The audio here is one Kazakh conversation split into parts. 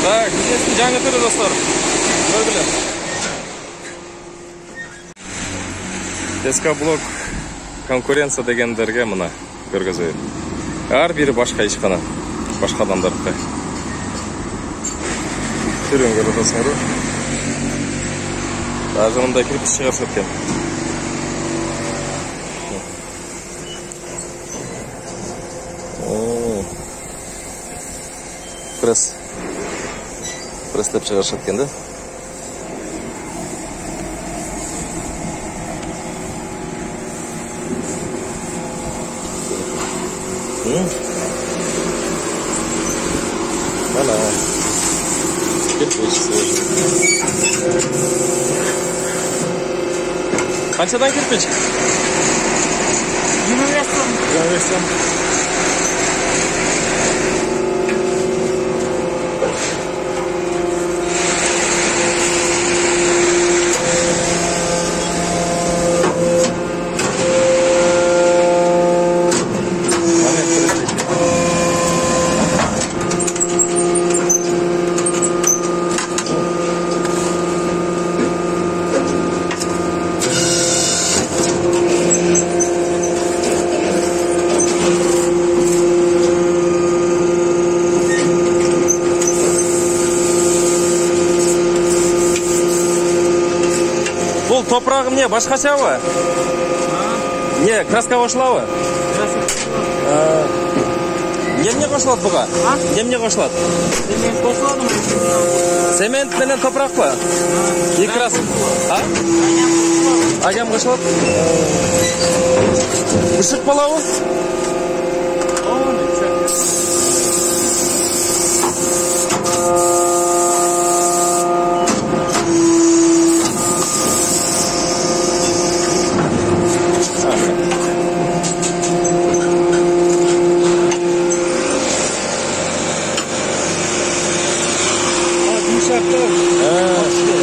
Так, бизнестің жаңа түрі достар. Көргілі. СК-блок конкуренция дегендерге мұна көргізейін. Әр бірі башқа ешқана. Башқа адамдардыққа. Түрін көрі достар. Даже мұнда кірпіс шығарсы өткен. Преслеп шығаршы өткен да. Mana kirpich qanchadan kirpich? 25 so'm. 25 so'm. Бұл топрағым не, башқаша ма? Не, краска қошылауы? Немне қошылады бұға? Немне қошылады? Цемент қосылады ма? Цемент менен топрақ па? И крас... Агам қошылады? Үшік болауы?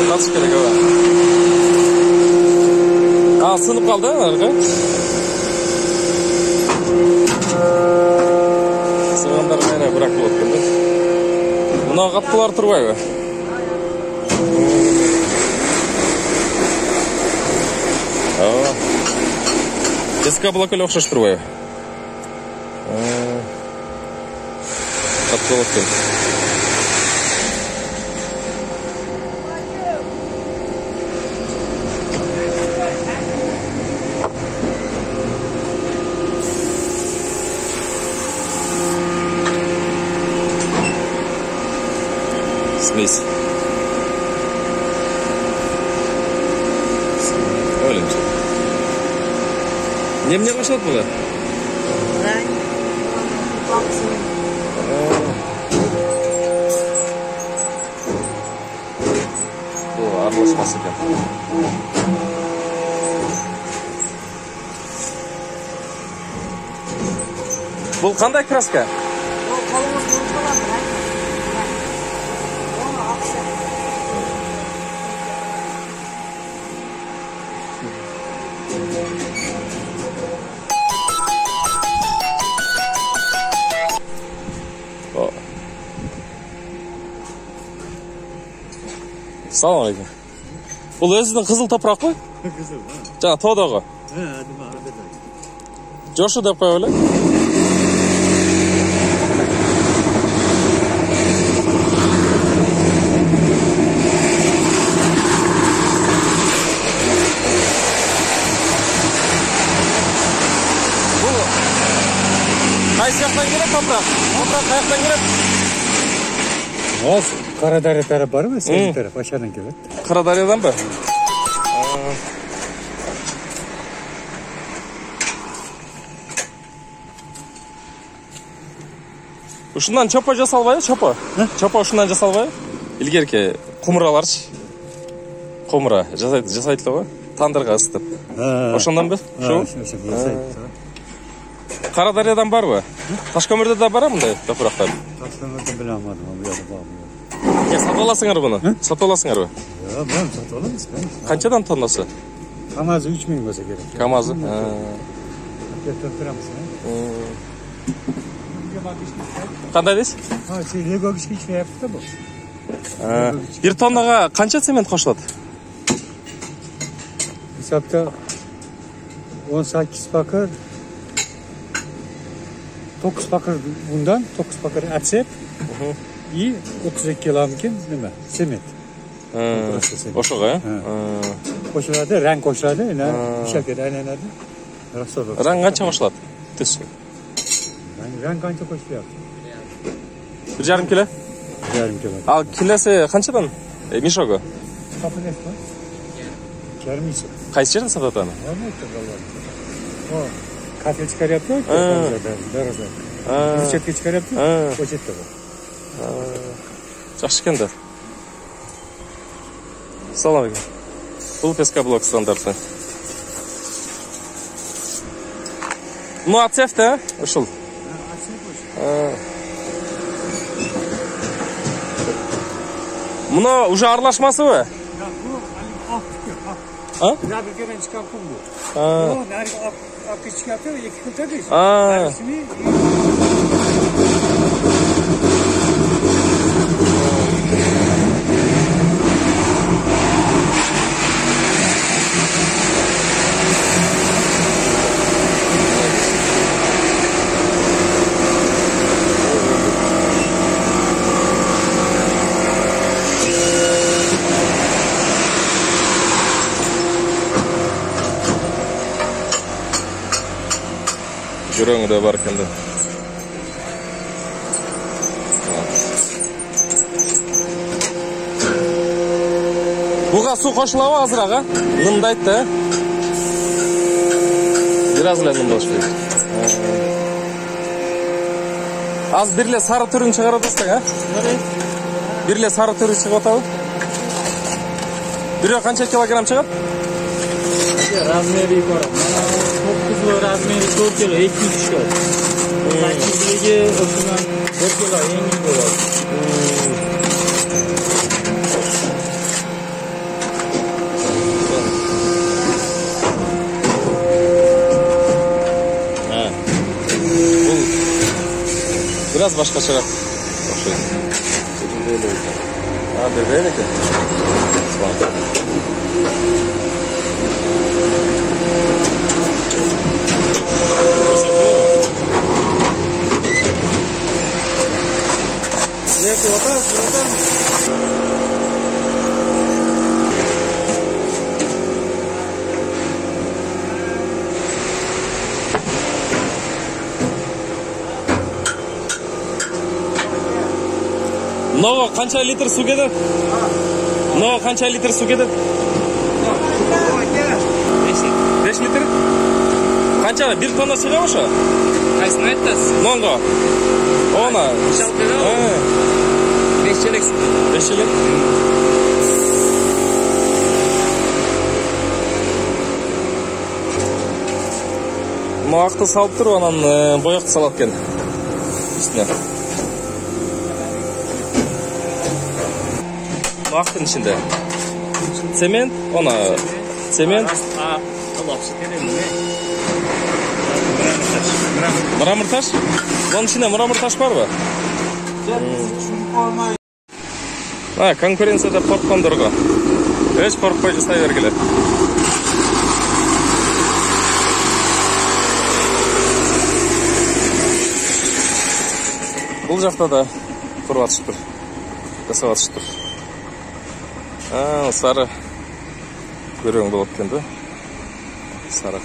Nasıl gerek var? Sınıp kaldı arka. Sığınlar nereye bırakıp otkundu? Buna kapılar turvay mı? SK-блок öyle okşaş turvay mı? Kapılar otkundu. Смесь. Öyle mi? Немне қошылады бұға? Бұл аралашмасы екен. Бұл қандай краска? Салам алейкум. Бұл өзінің қызыл топырақ қой? Қызыл, жаңа тодағы. Жошу деп қой өлі? Бұл қай сияқтан керек топырақ? Топырақ қаяқтан керек? Қарадария тарап бар ма? Сен тарап ашадан келеді. Қарадариядан ба? Ушундан чопо жасалбай, чопо? Чопо ушундан жасалбай? Илгерке кумураларчы. Кумура жасайтылы го? Тандырга ысытып. Ошондон бе? Шу? Қарадариядан бар ба? Ташкөмірде да бар мындай топурактар? Ташкөмірде біле алмадым, бұл жерде бар. Сатып аласыңар бұны? Сатып аласыңар ба? Мен сатып аламыз. Қаншадан тоннасы? КамАЗы 3000 болса керек. КамАЗы? Қандай дейсіз? Лего кішкене yaptı bu. Bir tonnaga qancha sement qo'shiladi? Hesapta 18 bakır 9 bakır bundan 9 bakır atsep и 32 kilomkin nima sement. O'shaga. Qo'shiladi, rang qo'shiladi, shakar aylanadi. Rang qancha qo'shiladi? Tez. Rang qancha qo'shilyapti? 1,5 kilo. 1,5 kilo. Al kilosi qanchadan? Mishogi. Kapınesi. Yarımısı. Qaysi yerda sotadi? O kafe çıkarıptı. Darada. Poşetga çıkarıptı. Poşetda bor. Yaxshi ekanda. Assalomu alaykum. Бұл пескоблок стандарты. Ну, ацеф-то ушел. Мұны уже аралашмасы вы? А? Наберген çıkan kum bu. O nerede akı çıkartıyor, 2 gün tabii. Жүрөңү да бар экен да. Буга суу кошулабы азыраак, а? Нымдайт да. Бир аз эле нымдаш дейт. Az bir эле сары түрүн чыгарып атасың, а? Бир эле сары түрү чыгып атабы? Бирөө канча килограмм чыгат? Размери бар. Topuzlu razmeri 4 kilo, 200 çıkıyor. Sakizligi o'shidan 1 kilo yengil bo'ladi. Bu biraz başqacharoq o'xshaydi. Ha, berbeylik ekan. Novo qancha litr suv ketadi? Novo qancha litr suv ketadi? 5 litr. Qancha? 1 tonna sig'adi o'sha? Qaysini aytasiz? Nongo. Ona. 5 chelak suv. 5 chelak. Moaqni salib turib, anan boyoqni salib ekan. Üstüne. Moaqning ichida. Sement, ona sement. Mramor tash? Bunun içinde mramor taş var mı? Ha, konkurensiyada qo'rqqandurga. Hech qo'rqmay jasayvergili. Bu жақта да qurib atishdir. Jasab atishdir. Sarı görüyorum болып kendi. Sarı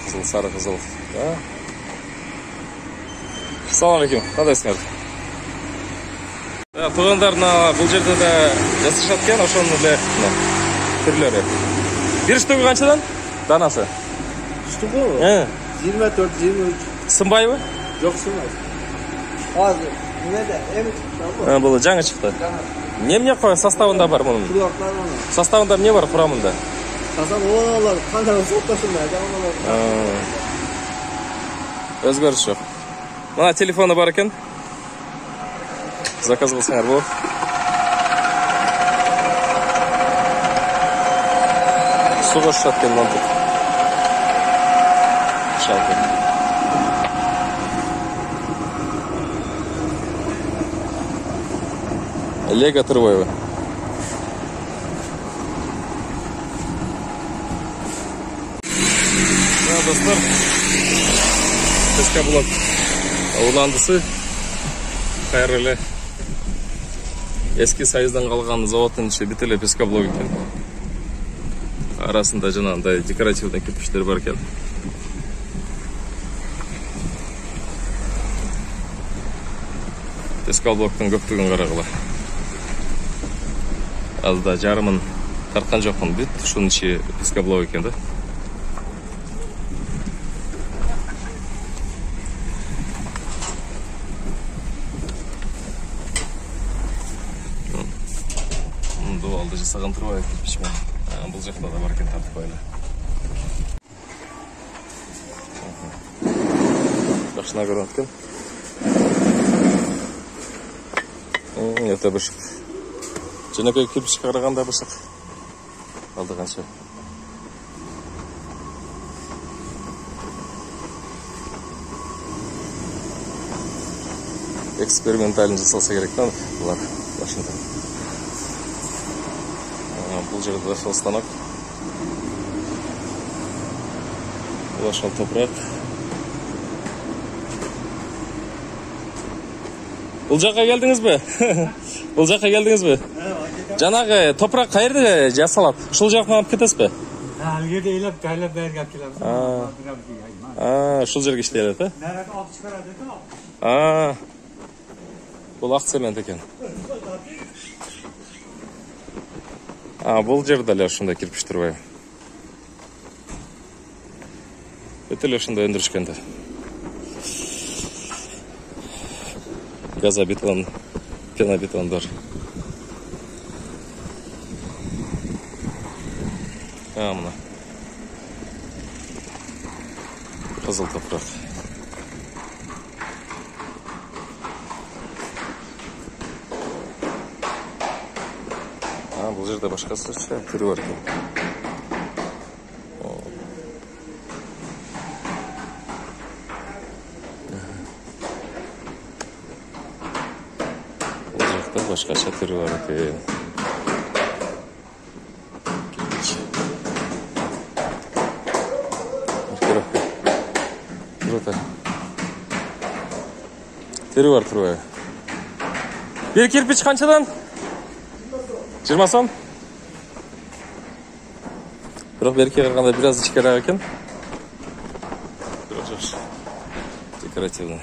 kızıl. Assalamu alaykum. Qandaysыңар? Туғандарына бұл жерде де жасашат екен, ошоның эле түрлөрү. Бир штугы канчадан? Данасы. Штугы? 24-23. Сынбайбы? Жок, сынбайбы. Азыр немеде? Эми чыкты. Бул жаңы чыкты. Эмне кой составында бар мунун? Составында эмне бар курамында? Сасан олар кандай соктошунда жаңалар. Өзгөрүш жок. Мына телефону бар экен. Заказ кылсаңар болот. Суга шат экен мынтип. Шалты. Лего Турбоева. достор, Пескоблок уландысы кайры эле эски Союздан калган заводдун ичи бүт эле Пескоблок экен. Арасында жанагындай декоративный кирпичтер бар экен. Пескоблоктун көптүгүн карагыла. Азда жарымын тарткан жокмун, бүт ушунун ичи Пескоблок экен да. Дуалды жасаган турбай кирпич менен. Бул жакта да бар экен, тартып коелу. Башына көрүнөт экен. Өтө бышык. Жөнөкөй кирпичке караганда бышык. Алды канча. Эксперименталын жасалса керек да булар башында. Бул жерде ошол станок. Бул ошол топурак. Бул жакка келдиңизби? Бул жакка келдиңизби? Жанагы топурак кайерде жасалат? Ушул жакка алып кетесизби? Алгерде эйлеп дайлап берип келебиз. Ушул жерге иштелет, э? Нарат алып чыгарат экен. Бул ак цемент экен. Бул жерде эле ушундай кирпич турбайбы? Бүт эле ушундай өндүрүшкөн да. Газобетон, пенобетон бар. Мына. Кызыл топурак. Бул жерде башкасы түрү бар экен. Бул жакта башкача түрү бар экен. Түрү бар турбайбы? Бир кирпич канчадан? 20 сом. Бирок берке караганда бир аз ичкерээк экен. Бирок жакшы. Декоративный.